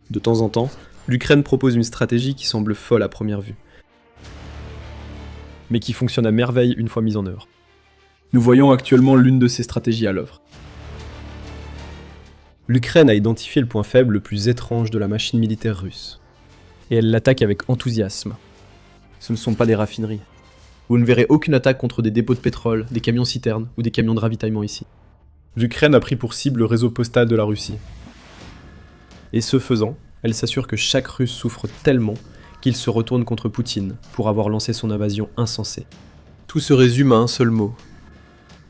De temps en temps, l'Ukraine propose une stratégie qui semble folle à première vue, mais qui fonctionne à merveille une fois mise en œuvre. Nous voyons actuellement l'une de ces stratégies à l'œuvre. L'Ukraine a identifié le point faible le plus étrange de la machine militaire russe. Et elle l'attaque avec enthousiasme. Ce ne sont pas des raffineries. Vous ne verrez aucune attaque contre des dépôts de pétrole, des camions-citernes ou des camions de ravitaillement ici. L'Ukraine a pris pour cible le réseau postal de la Russie. Et ce faisant, elle s'assure que chaque Russe souffre tellement qu'il se retourne contre Poutine pour avoir lancé son invasion insensée. Tout se résume à un seul mot.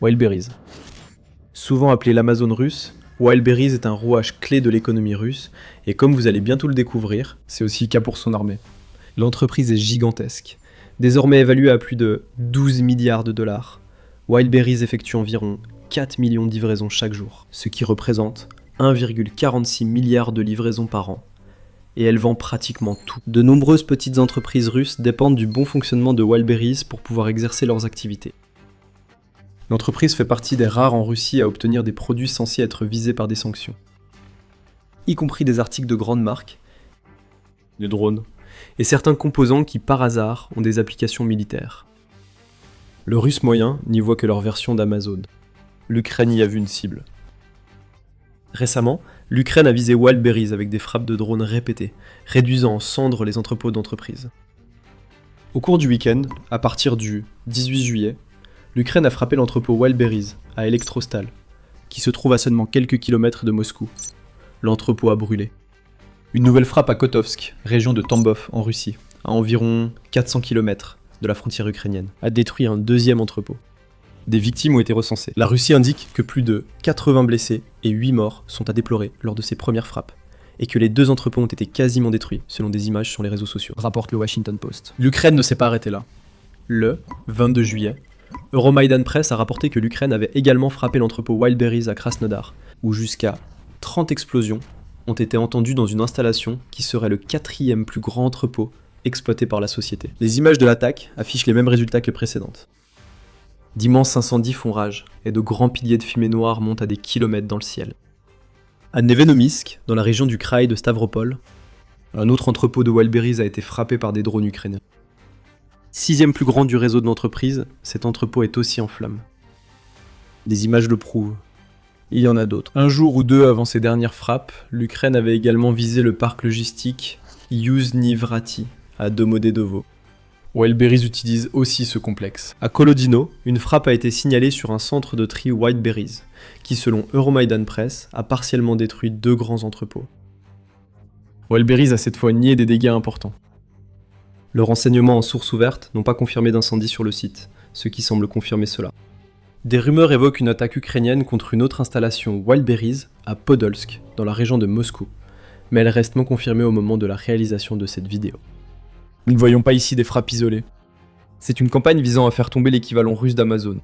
Wildberries. Souvent appelé l'Amazone russe, Wildberries est un rouage clé de l'économie russe, et comme vous allez bientôt le découvrir, c'est aussi le cas pour son armée. L'entreprise est gigantesque, désormais évaluée à plus de 12 milliards de dollars. Wildberries effectue environ 4 millions de livraisons chaque jour, ce qui représente 1,46 milliard de livraisons par an. Et elle vend pratiquement tout. De nombreuses petites entreprises russes dépendent du bon fonctionnement de Wildberries pour pouvoir exercer leurs activités. L'entreprise fait partie des rares en Russie à obtenir des produits censés être visés par des sanctions, y compris des articles de grandes marques, des drones, et certains composants qui par hasard ont des applications militaires. Le russe moyen n'y voit que leur version d'Amazon. L'Ukraine y a vu une cible. Récemment, l'Ukraine a visé Wildberries avec des frappes de drones répétées, réduisant en cendres les entrepôts d'entreprise. Au cours du week-end, à partir du 18 juillet, l'Ukraine a frappé l'entrepôt Wildberries à Elektrostal, qui se trouve à seulement quelques kilomètres de Moscou. L'entrepôt a brûlé. Une nouvelle frappe à Kotovsk, région de Tambov en Russie, à environ 400 km de la frontière ukrainienne, a détruit un deuxième entrepôt. Des victimes ont été recensées. La Russie indique que plus de 80 blessés et 8 morts sont à déplorer lors de ces premières frappes, et que les deux entrepôts ont été quasiment détruits, selon des images sur les réseaux sociaux, rapporte le Washington Post. L'Ukraine ne s'est pas arrêtée là. Le 22 juillet, Euromaidan Press a rapporté que l'Ukraine avait également frappé l'entrepôt Wildberries à Krasnodar, où jusqu'à 30 explosions ont été entendues dans une installation qui serait le 4e plus grand entrepôt exploité par la société. Les images de l'attaque affichent les mêmes résultats que les précédentes. D'immenses incendies font rage, et de grands piliers de fumée noire montent à des kilomètres dans le ciel. À Nevenomysk, dans la région du Kraï de Stavropol, un autre entrepôt de Wildberries a été frappé par des drones ukrainiens. 6e plus grand du réseau de l'entreprise, cet entrepôt est aussi en flammes. Des images le prouvent. Il y en a d'autres. Un jour ou deux avant ces dernières frappes, l'Ukraine avait également visé le parc logistique Yuzhny-Vrati, à Domodedovo. Wildberries utilise aussi ce complexe. À Kolodino, une frappe a été signalée sur un centre de tri Wildberries, qui selon Euromaidan Press a partiellement détruit 2 grands entrepôts. Wildberries a cette fois nié des dégâts importants. Le renseignement en source ouverte n'ont pas confirmé d'incendie sur le site, ce qui semble confirmer cela. Des rumeurs évoquent une attaque ukrainienne contre une autre installation Wildberries à Podolsk, dans la région de Moscou, mais elle reste non confirmée au moment de la réalisation de cette vidéo. Nous ne voyons pas ici des frappes isolées. C'est une campagne visant à faire tomber l'équivalent russe d'Amazon.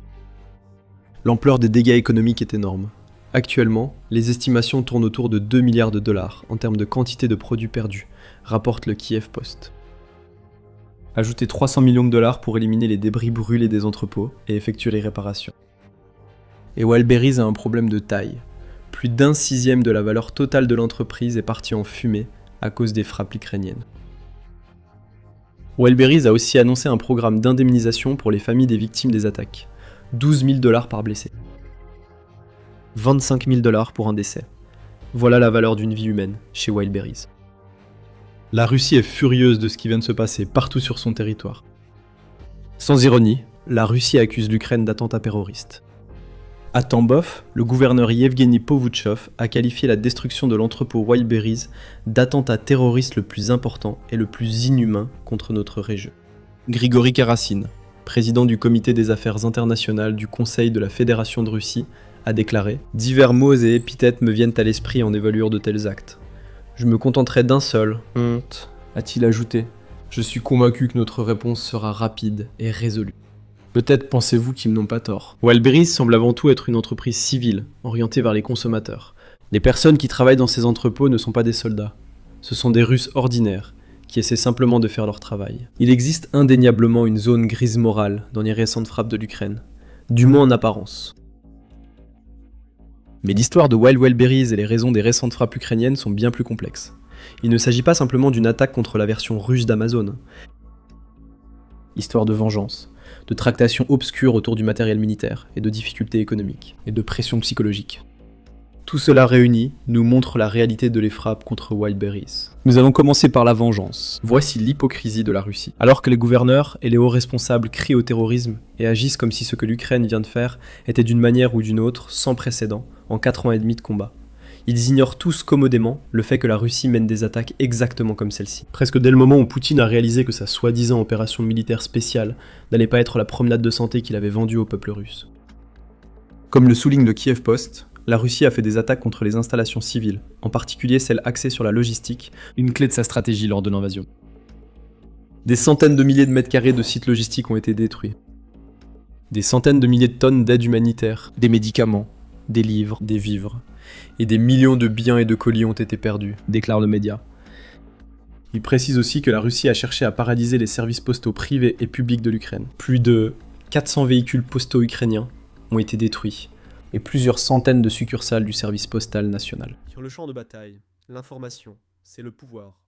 L'ampleur des dégâts économiques est énorme. Actuellement, les estimations tournent autour de 2 milliards de dollars en termes de quantité de produits perdus, rapporte le Kiev Post. Ajoutez 300 millions de dollars pour éliminer les débris brûlés des entrepôts et effectuer les réparations. Et Wildberries a un problème de taille. Plus d'un sixième de la valeur totale de l'entreprise est partie en fumée à cause des frappes ukrainiennes. Wildberries a aussi annoncé un programme d'indemnisation pour les familles des victimes des attaques. 12 000 dollars par blessé. 25 000 dollars pour un décès. Voilà la valeur d'une vie humaine chez Wildberries. La Russie est furieuse de ce qui vient de se passer partout sur son territoire. Sans ironie, la Russie accuse l'Ukraine d'attentats terroristes. À Tambov, le gouverneur Yevgeny Povutchov a qualifié la destruction de l'entrepôt Wildberries d'attentat terroriste le plus important et le plus inhumain contre notre région. Grigory Karasin, président du comité des affaires internationales du Conseil de la Fédération de Russie, a déclaré « Divers mots et épithètes me viennent à l'esprit en évaluant de tels actes. Je me contenterai d'un seul, honte, a-t-il ajouté. Je suis convaincu que notre réponse sera rapide et résolue. Peut-être pensez-vous qu'ils n'ont pas tort. Wildberries semble avant tout être une entreprise civile, orientée vers les consommateurs. Les personnes qui travaillent dans ces entrepôts ne sont pas des soldats. Ce sont des Russes ordinaires, qui essaient simplement de faire leur travail. Il existe indéniablement une zone grise morale dans les récentes frappes de l'Ukraine, du moins en apparence. Mais l'histoire de Wild Wildberries et les raisons des récentes frappes ukrainiennes sont bien plus complexes. Il ne s'agit pas simplement d'une attaque contre la version russe d'Amazon. Histoire de vengeance, de tractations obscures autour du matériel militaire et de difficultés économiques, et de pression psychologique. Tout cela réuni nous montre la réalité de les frappes contre Wildberries. Nous allons commencer par la vengeance. Voici l'hypocrisie de la Russie. Alors que les gouverneurs et les hauts responsables crient au terrorisme et agissent comme si ce que l'Ukraine vient de faire était d'une manière ou d'une autre sans précédent en 4 ans et demi de combat. Ils ignorent tous commodément le fait que la Russie mène des attaques exactement comme celle-ci. Presque dès le moment où Poutine a réalisé que sa soi-disant opération militaire spéciale n'allait pas être la promenade de santé qu'il avait vendue au peuple russe. Comme le souligne le Kiev Post, la Russie a fait des attaques contre les installations civiles, en particulier celles axées sur la logistique, une clé de sa stratégie lors de l'invasion. Des centaines de milliers de mètres carrés de sites logistiques ont été détruits. Des centaines de milliers de tonnes d'aide humanitaire, des médicaments, des livres, des vivres, et des millions de biens et de colis ont été perdus, déclarent le média. Il précise aussi que la Russie a cherché à paralyser les services postaux privés et publics de l'Ukraine. Plus de 400 véhicules postaux ukrainiens ont été détruits, et plusieurs centaines de succursales du service postal national. Sur le champ de bataille, l'information, c'est le pouvoir.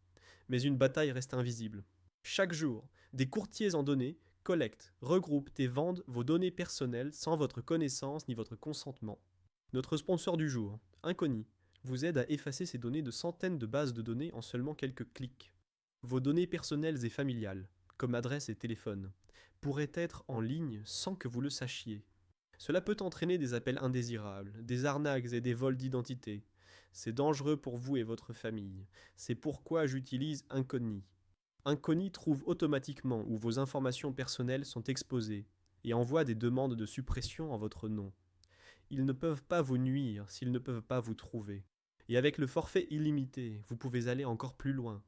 Mais une bataille reste invisible. Chaque jour, des courtiers en données collectent, regroupent et vendent vos données personnelles sans votre connaissance ni votre consentement. Notre sponsor du jour, Inconi, vous aide à effacer ces données de centaines de bases de données en seulement quelques clics. Vos données personnelles et familiales, comme adresse et téléphone, pourraient être en ligne sans que vous le sachiez. Cela peut entraîner des appels indésirables, des arnaques et des vols d'identité. C'est dangereux pour vous et votre famille. C'est pourquoi j'utilise Inconi. Inconi trouve automatiquement où vos informations personnelles sont exposées et envoie des demandes de suppression en votre nom. Ils ne peuvent pas vous nuire s'ils ne peuvent pas vous trouver. Et avec le forfait illimité, vous pouvez aller encore plus loin.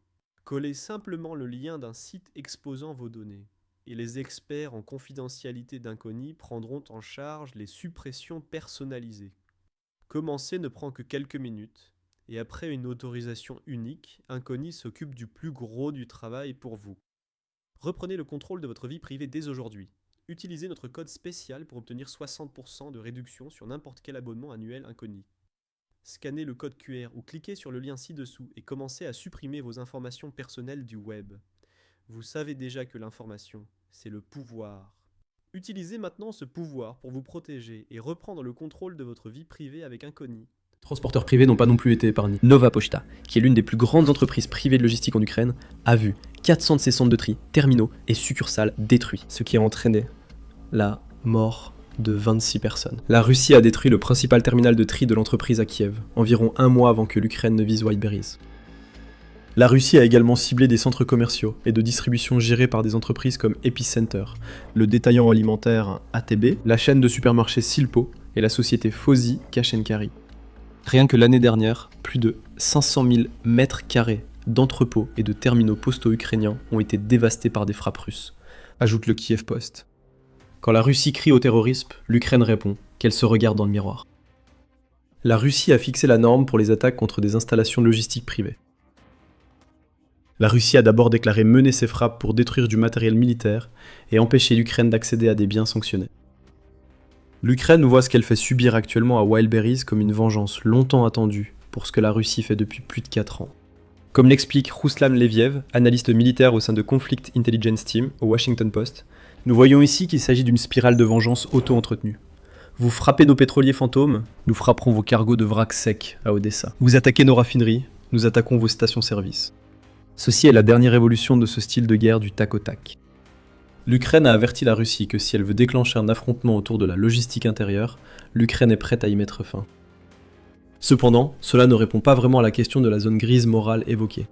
Collez simplement le lien d'un site exposant vos données. Et les experts en confidentialité d'Inconi prendront en charge les suppressions personnalisées. Commencer ne prend que quelques minutes, et après une autorisation unique, Inconi s'occupe du plus gros du travail pour vous. Reprenez le contrôle de votre vie privée dès aujourd'hui. Utilisez notre code spécial pour obtenir 60% de réduction sur n'importe quel abonnement annuel Inconi. Scannez le code QR ou cliquez sur le lien ci-dessous et commencez à supprimer vos informations personnelles du web. Vous savez déjà que l'information, c'est le pouvoir. Utilisez maintenant ce pouvoir pour vous protéger et reprendre le contrôle de votre vie privée avec Inconi. Les transporteurs privés n'ont pas non plus été épargnés. Nova Pochta, qui est l'une des plus grandes entreprises privées de logistique en Ukraine, a vu 400 de ses centres de tri, terminaux et succursales détruits, ce qui a entraîné la mort de 26 personnes. La Russie a détruit le principal terminal de tri de l'entreprise à Kiev, environ un mois avant que l'Ukraine ne vise Wildberries. La Russie a également ciblé des centres commerciaux et de distribution gérés par des entreprises comme Epicenter, le détaillant alimentaire ATB, la chaîne de supermarchés Silpo et la société Fozy Cash & Carry. Rien que l'année dernière, plus de 500 000 mètres carrés d'entrepôts et de terminaux postaux ukrainiens ont été dévastés par des frappes russes, ajoute le Kiev Post. Quand la Russie crie au terrorisme, l'Ukraine répond qu'elle se regarde dans le miroir. La Russie a fixé la norme pour les attaques contre des installations logistiques privées. La Russie a d'abord déclaré mener ses frappes pour détruire du matériel militaire et empêcher l'Ukraine d'accéder à des biens sanctionnés. L'Ukraine voit ce qu'elle fait subir actuellement à Wildberries comme une vengeance longtemps attendue pour ce que la Russie fait depuis plus de 4 ans. Comme l'explique Ruslan Leviev, analyste militaire au sein de Conflict Intelligence Team au Washington Post, nous voyons ici qu'il s'agit d'une spirale de vengeance auto-entretenue. Vous frappez nos pétroliers fantômes, nous frapperons vos cargos de vrac secs à Odessa. Vous attaquez nos raffineries, nous attaquons vos stations-service. Ceci est la dernière évolution de ce style de guerre du tac au tac. L'Ukraine a averti la Russie que si elle veut déclencher un affrontement autour de la logistique intérieure, l'Ukraine est prête à y mettre fin. Cependant, cela ne répond pas vraiment à la question de la zone grise morale évoquée.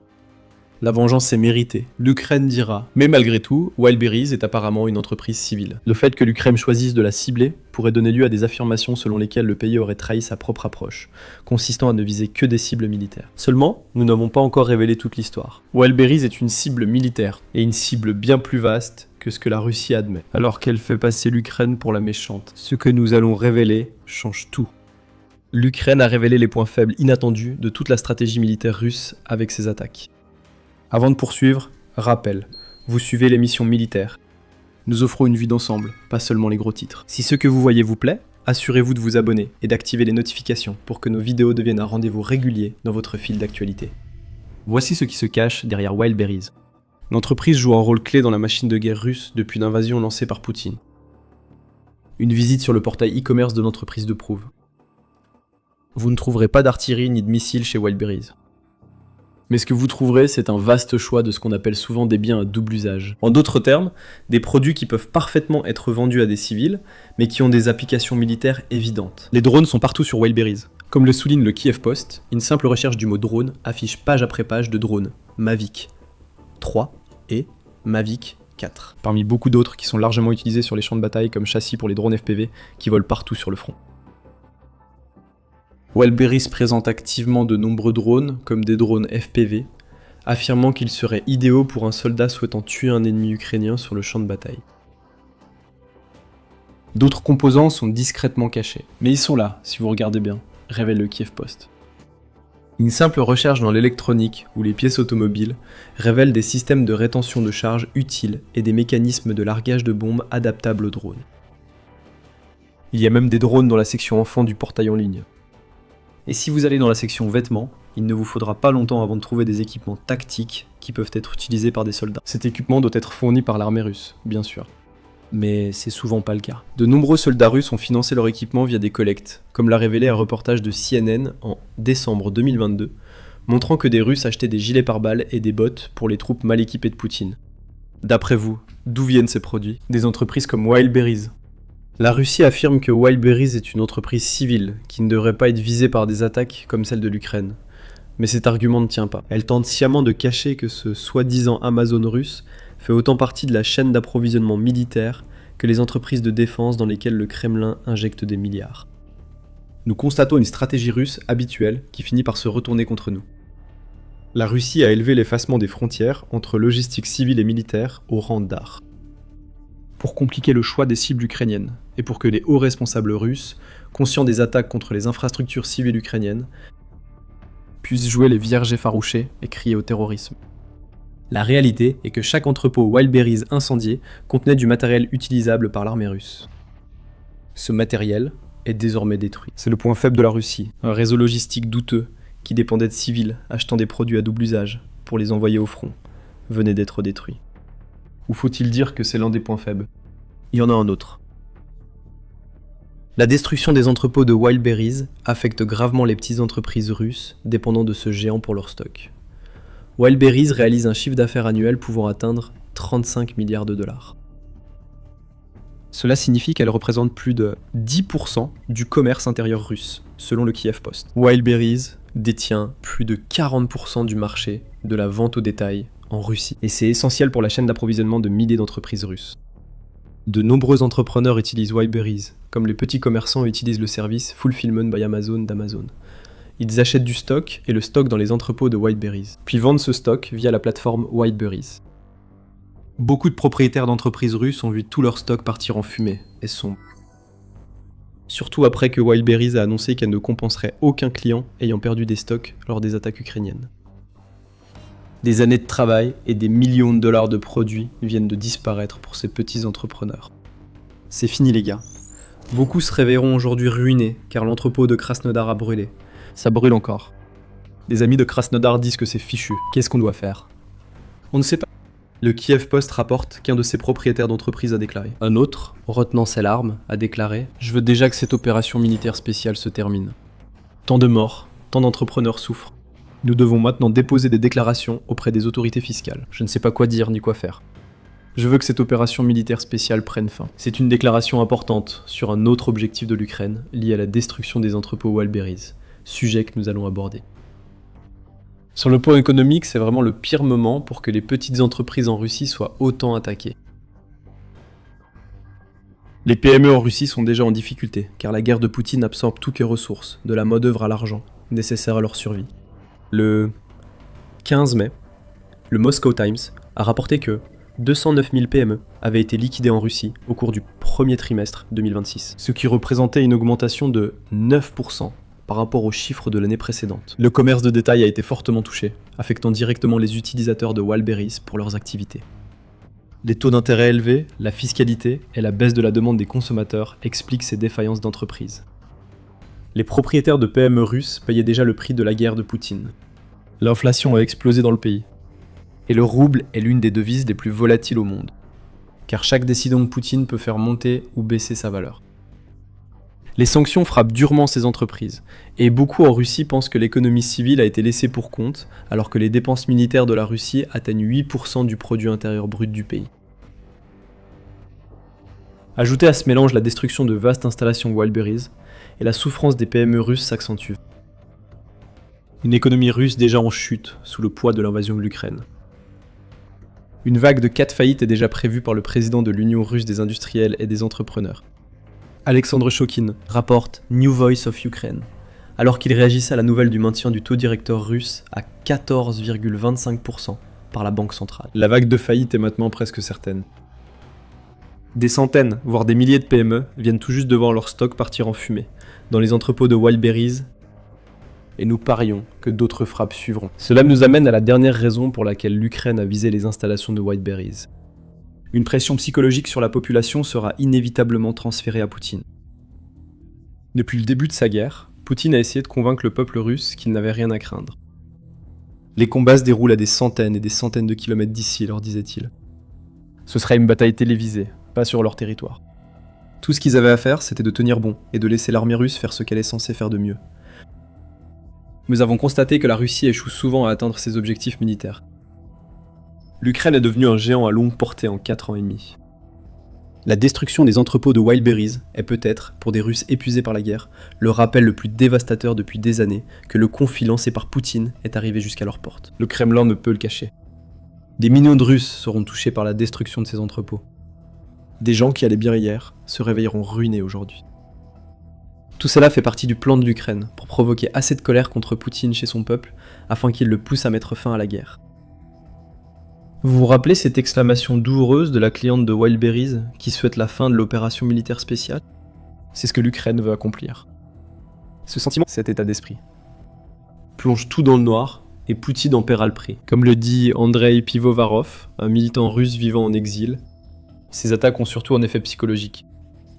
La vengeance est méritée, l'Ukraine dira, mais malgré tout, Wildberries est apparemment une entreprise civile. Le fait que l'Ukraine choisisse de la cibler pourrait donner lieu à des affirmations selon lesquelles le pays aurait trahi sa propre approche, consistant à ne viser que des cibles militaires. Seulement, nous n'avons pas encore révélé toute l'histoire. Wildberries est une cible militaire, et une cible bien plus vaste que ce que la Russie admet, alors qu'elle fait passer l'Ukraine pour la méchante. Ce que nous allons révéler change tout. L'Ukraine a révélé les points faibles inattendus de toute la stratégie militaire russe avec ses attaques. Avant de poursuivre, rappel, vous suivez les missions militaires. Nous offrons une vue d'ensemble, pas seulement les gros titres. Si ce que vous voyez vous plaît, assurez-vous de vous abonner et d'activer les notifications pour que nos vidéos deviennent un rendez-vous régulier dans votre fil d'actualité. Voici ce qui se cache derrière Wildberries. L'entreprise joue un rôle clé dans la machine de guerre russe depuis l'invasion lancée par Poutine. Une visite sur le portail e-commerce de l'entreprise le prouve. Vous ne trouverez pas d'artillerie ni de missiles chez Wildberries. Mais ce que vous trouverez, c'est un vaste choix de ce qu'on appelle souvent des biens à double usage. En d'autres termes, des produits qui peuvent parfaitement être vendus à des civils, mais qui ont des applications militaires évidentes. Les drones sont partout sur Wildberries. Comme le souligne le Kiev Post, une simple recherche du mot drone affiche page après page de drones Mavic 3 et Mavic 4, parmi beaucoup d'autres qui sont largement utilisés sur les champs de bataille comme châssis pour les drones FPV qui volent partout sur le front. Wildberries présente activement de nombreux drones, comme des drones FPV, affirmant qu'ils seraient idéaux pour un soldat souhaitant tuer un ennemi ukrainien sur le champ de bataille. D'autres composants sont discrètement cachés, mais ils sont là, si vous regardez bien, révèle le Kiev Post. Une simple recherche dans l'électronique ou les pièces automobiles révèle des systèmes de rétention de charge utiles et des mécanismes de largage de bombes adaptables aux drones. Il y a même des drones dans la section enfants du portail en ligne. Et si vous allez dans la section vêtements, il ne vous faudra pas longtemps avant de trouver des équipements tactiques qui peuvent être utilisés par des soldats. Cet équipement doit être fourni par l'armée russe, bien sûr. Mais c'est souvent pas le cas. De nombreux soldats russes ont financé leur équipement via des collectes, comme l'a révélé un reportage de CNN en décembre 2022, montrant que des Russes achetaient des gilets pare-balles et des bottes pour les troupes mal équipées de Poutine. D'après vous, d'où viennent ces produits? Des entreprises comme Wildberries. La Russie affirme que Wildberries est une entreprise civile qui ne devrait pas être visée par des attaques comme celle de l'Ukraine. Mais cet argument ne tient pas. Elle tente sciemment de cacher que ce soi-disant Amazon russe fait autant partie de la chaîne d'approvisionnement militaire que les entreprises de défense dans lesquelles le Kremlin injecte des milliards. Nous constatons une stratégie russe habituelle qui finit par se retourner contre nous. La Russie a élevé l'effacement des frontières entre logistique civile et militaire au rang d'art. Pour compliquer le choix des cibles ukrainiennes, et pour que les hauts responsables russes, conscients des attaques contre les infrastructures civiles ukrainiennes, puissent jouer les vierges effarouchés et crier au terrorisme. La réalité est que chaque entrepôt Wildberries incendié contenait du matériel utilisable par l'armée russe. Ce matériel est désormais détruit. C'est le point faible de la Russie, un réseau logistique douteux qui dépendait de civils achetant des produits à double usage pour les envoyer au front, venait d'être détruit. Ou faut-il dire que c'est l'un des points faibles? Il y en a un autre. La destruction des entrepôts de Wildberries affecte gravement les petites entreprises russes dépendant de ce géant pour leur stock. Wildberries réalise un chiffre d'affaires annuel pouvant atteindre 35 milliards de dollars. Cela signifie qu'elle représente plus de 10% du commerce intérieur russe, selon le Kiev Post. Wildberries détient plus de 40% du marché de la vente au détail en Russie, et c'est essentiel pour la chaîne d'approvisionnement de milliers d'entreprises russes. De nombreux entrepreneurs utilisent Wildberries, comme les petits commerçants utilisent le service Fulfillment by Amazon d'Amazon. Ils achètent du stock et le stockent dans les entrepôts de Wildberries, puis vendent ce stock via la plateforme Wildberries. Beaucoup de propriétaires d'entreprises russes ont vu tout leur stock partir en fumée et sombre. Surtout après que Wildberries a annoncé qu'elle ne compenserait aucun client ayant perdu des stocks lors des attaques ukrainiennes. Des années de travail et des millions de dollars de produits viennent de disparaître pour ces petits entrepreneurs. C'est fini les gars. Beaucoup se réveilleront aujourd'hui ruinés car l'entrepôt de Krasnodar a brûlé. Ça brûle encore. Des amis de Krasnodar disent que c'est fichu. Qu'est-ce qu'on doit faire? On ne sait pas. Le Kiev Post rapporte qu'un de ses propriétaires d'entreprise a déclaré. Un autre, retenant ses larmes, a déclaré « Je veux déjà que cette opération militaire spéciale se termine. Tant de morts, tant d'entrepreneurs souffrent. Nous devons maintenant déposer des déclarations auprès des autorités fiscales. Je ne sais pas quoi dire ni quoi faire. Je veux que cette opération militaire spéciale prenne fin. C'est une déclaration importante sur un autre objectif de l'Ukraine, lié à la destruction des entrepôts Wildberries, sujet que nous allons aborder. Sur le plan économique, c'est vraiment le pire moment pour que les petites entreprises en Russie soient autant attaquées. Les PME en Russie sont déjà en difficulté, car la guerre de Poutine absorbe toutes les ressources, de la main-d'œuvre à l'argent, nécessaires à leur survie. Le 15 mai, le Moscow Times a rapporté que 209 000 PME avaient été liquidées en Russie au cours du premier trimestre 2026, ce qui représentait une augmentation de 9% par rapport aux chiffres de l'année précédente. Le commerce de détail a été fortement touché, affectant directement les utilisateurs de Wildberries pour leurs activités. Les taux d'intérêt élevés, la fiscalité et la baisse de la demande des consommateurs expliquent ces défaillances d'entreprises. Les propriétaires de PME russes payaient déjà le prix de la guerre de Poutine. L'inflation a explosé dans le pays. Et le rouble est l'une des devises les plus volatiles au monde. Car chaque décision de Poutine peut faire monter ou baisser sa valeur. Les sanctions frappent durement ces entreprises, et beaucoup en Russie pensent que l'économie civile a été laissée pour compte, alors que les dépenses militaires de la Russie atteignent 8% du produit intérieur brut du pays. Ajoutez à ce mélange la destruction de vastes installations Wildberries, et la souffrance des PME russes s'accentue. Une économie russe déjà en chute sous le poids de l'invasion de l'Ukraine. Une vague de 4 faillites est déjà prévue par le président de l'Union russe des industriels et des entrepreneurs. Alexandre Shokin rapporte New Voice of Ukraine, alors qu'il réagissait à la nouvelle du maintien du taux directeur russe à 14,25% par la Banque centrale. La vague de faillite est maintenant presque certaine. Des centaines, voire des milliers de PME viennent tout juste de voir leur stock partir en fumée, dans les entrepôts de Wildberries, et nous parions que d'autres frappes suivront. Cela nous amène à la dernière raison pour laquelle l'Ukraine a visé les installations de Wildberries. Une pression psychologique sur la population sera inévitablement transférée à Poutine. Depuis le début de sa guerre, Poutine a essayé de convaincre le peuple russe qu'il n'avait rien à craindre. Les combats se déroulent à des centaines et des centaines de kilomètres d'ici, leur disait-il. Ce serait une bataille télévisée, pas sur leur territoire. Tout ce qu'ils avaient à faire, c'était de tenir bon et de laisser l'armée russe faire ce qu'elle est censée faire de mieux. Nous avons constaté que la Russie échoue souvent à atteindre ses objectifs militaires. L'Ukraine est devenue un géant à longue portée en 4 ans et demi. La destruction des entrepôts de Wildberries est peut-être, pour des Russes épuisés par la guerre, le rappel le plus dévastateur depuis des années que le conflit lancé par Poutine est arrivé jusqu'à leur porte. Le Kremlin ne peut le cacher. Des millions de Russes seront touchés par la destruction de ces entrepôts. Des gens qui allaient bien hier se réveilleront ruinés aujourd'hui. Tout cela fait partie du plan de l'Ukraine pour provoquer assez de colère contre Poutine chez son peuple afin qu'il le pousse à mettre fin à la guerre. Vous vous rappelez cette exclamation douloureuse de la cliente de Wildberries qui souhaite la fin de l'opération militaire spéciale ? C'est ce que l'Ukraine veut accomplir. Ce sentiment, cet état d'esprit, plonge tout dans le noir et Poutine en paiera le prix. Comme le dit Andrei Pivovarov, un militant russe vivant en exil, ces attaques ont surtout un effet psychologique.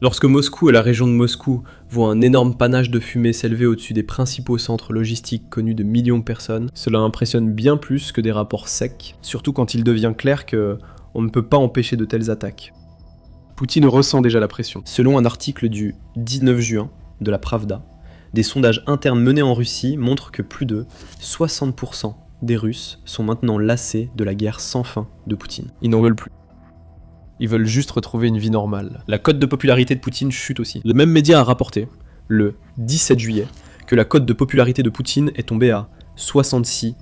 Lorsque Moscou et la région de Moscou voient un énorme panache de fumée s'élever au-dessus des principaux centres logistiques connus de millions de personnes, cela impressionne bien plus que des rapports secs, surtout quand il devient clair qu'on ne peut pas empêcher de telles attaques. Poutine ressent déjà la pression. Selon un article du 19 juin de la Pravda, des sondages internes menés en Russie montrent que plus de 60% des Russes sont maintenant lassés de la guerre sans fin de Poutine. Ils n'en veulent plus. Ils veulent juste retrouver une vie normale. La cote de popularité de Poutine chute aussi. Le même média a rapporté, le 17 juillet, que la cote de popularité de Poutine est tombée à 66%,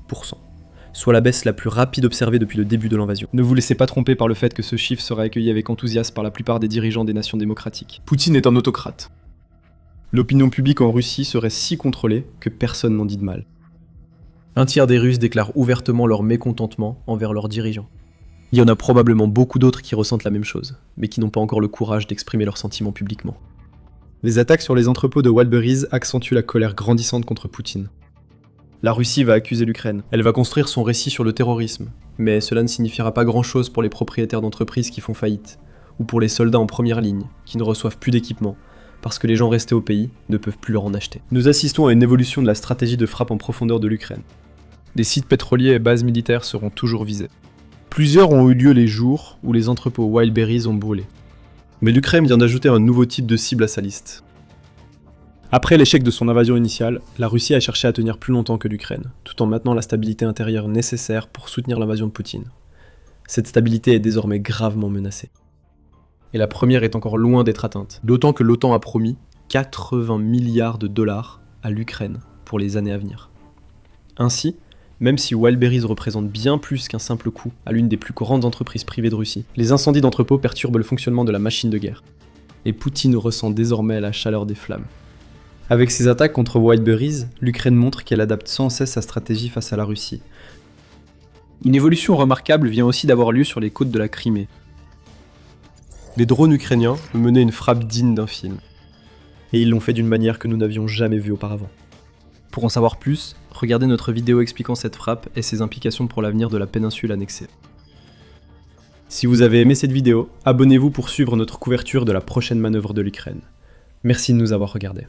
soit la baisse la plus rapide observée depuis le début de l'invasion. Ne vous laissez pas tromper par le fait que ce chiffre sera accueilli avec enthousiasme par la plupart des dirigeants des nations démocratiques. Poutine est un autocrate. L'opinion publique en Russie serait si contrôlée que personne n'en dit de mal. Un tiers des Russes déclarent ouvertement leur mécontentement envers leurs dirigeants. Il y en a probablement beaucoup d'autres qui ressentent la même chose, mais qui n'ont pas encore le courage d'exprimer leurs sentiments publiquement. Les attaques sur les entrepôts de Wildberries accentuent la colère grandissante contre Poutine. La Russie va accuser l'Ukraine. Elle va construire son récit sur le terrorisme, mais cela ne signifiera pas grand-chose pour les propriétaires d'entreprises qui font faillite, ou pour les soldats en première ligne, qui ne reçoivent plus d'équipement, parce que les gens restés au pays ne peuvent plus leur en acheter. Nous assistons à une évolution de la stratégie de frappe en profondeur de l'Ukraine. Des sites pétroliers et bases militaires seront toujours visés. Plusieurs ont eu lieu les jours où les entrepôts Wildberries ont brûlé. Mais l'Ukraine vient d'ajouter un nouveau type de cible à sa liste. Après l'échec de son invasion initiale, la Russie a cherché à tenir plus longtemps que l'Ukraine, tout en maintenant la stabilité intérieure nécessaire pour soutenir l'invasion de Poutine. Cette stabilité est désormais gravement menacée. Et la première est encore loin d'être atteinte, d'autant que l'OTAN a promis 80 milliards de dollars à l'Ukraine pour les années à venir. Ainsi, même si Wildberries représente bien plus qu'un simple coût à l'une des plus grandes entreprises privées de Russie, les incendies d'entrepôts perturbent le fonctionnement de la machine de guerre. Et Poutine ressent désormais la chaleur des flammes. Avec ses attaques contre Wildberries, l'Ukraine montre qu'elle adapte sans cesse sa stratégie face à la Russie. Une évolution remarquable vient aussi d'avoir lieu sur les côtes de la Crimée. Les drones ukrainiens ont mené une frappe digne d'un film. Et ils l'ont fait d'une manière que nous n'avions jamais vue auparavant. Pour en savoir plus, regardez notre vidéo expliquant cette frappe et ses implications pour l'avenir de la péninsule annexée. Si vous avez aimé cette vidéo, abonnez-vous pour suivre notre couverture de la prochaine manœuvre de l'Ukraine. Merci de nous avoir regardés.